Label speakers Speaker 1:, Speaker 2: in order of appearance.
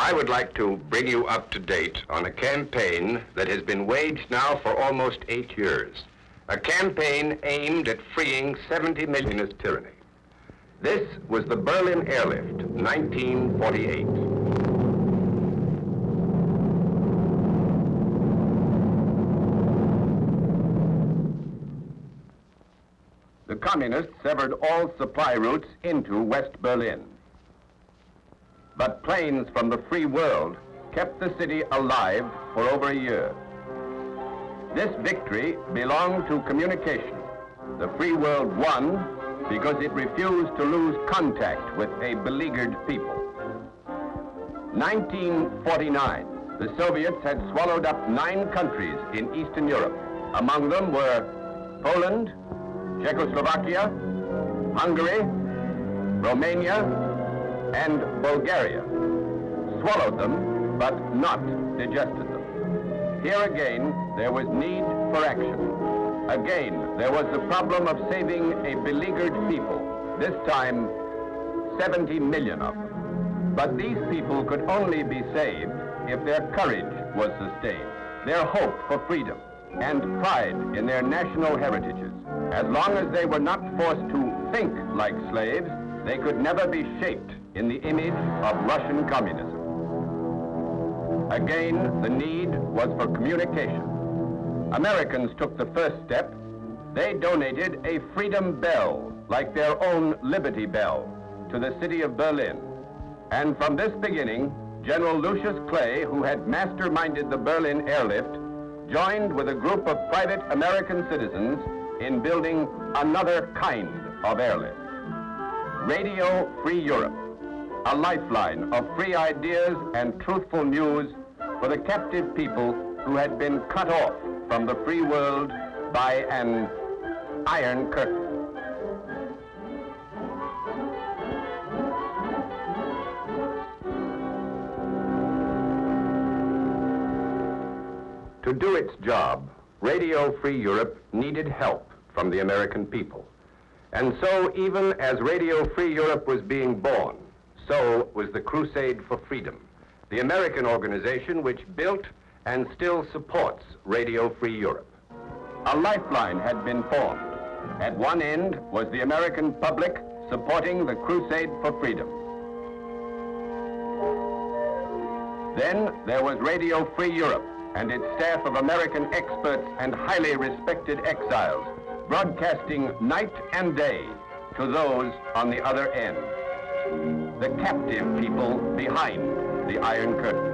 Speaker 1: I would like to bring you up to date on a campaign that has been waged now for almost 8 years. A campaign aimed at freeing 70 millionist tyranny. This was the Berlin Airlift, 1948. The communists severed all supply routes into West Berlin. But planes from the free world kept the city alive for over a year. This victory belonged to communication. The free world won because it refused to lose contact with a beleaguered people. 1949, the Soviets had swallowed up 9 countries in Eastern Europe. Among them were Poland, Czechoslovakia, Hungary, Romania, and Bulgaria. Swallowed them, but not digested them. Here again, there was need for action. Again, there was the problem of saving a beleaguered people, this time 70 million of them. But these people could only be saved if their courage was sustained, their hope for freedom, and pride in their national heritages. As long as they were not forced to think like slaves, they could never be shaped in the image of Russian communism. Again, the need was for communication. Americans took the first step. They donated a freedom bell, like their own Liberty Bell, to the city of Berlin. And from this beginning, General Lucius Clay, who had masterminded the Berlin Airlift, joined with a group of private American citizens in building another kind of airlift. Radio Free Europe, a lifeline of free ideas and truthful news for the captive people who had been cut off from the free world by an iron curtain. To do its job, Radio Free Europe needed help from the American people. And so, even as Radio Free Europe was being born, so was the Crusade for Freedom, the American organization which built and still supports Radio Free Europe. A lifeline had been formed. At one end was the American public supporting the Crusade for Freedom. Then there was Radio Free Europe and its staff of American experts and highly respected exiles, broadcasting night and day to those on the other end, the captive people behind the Iron Curtain.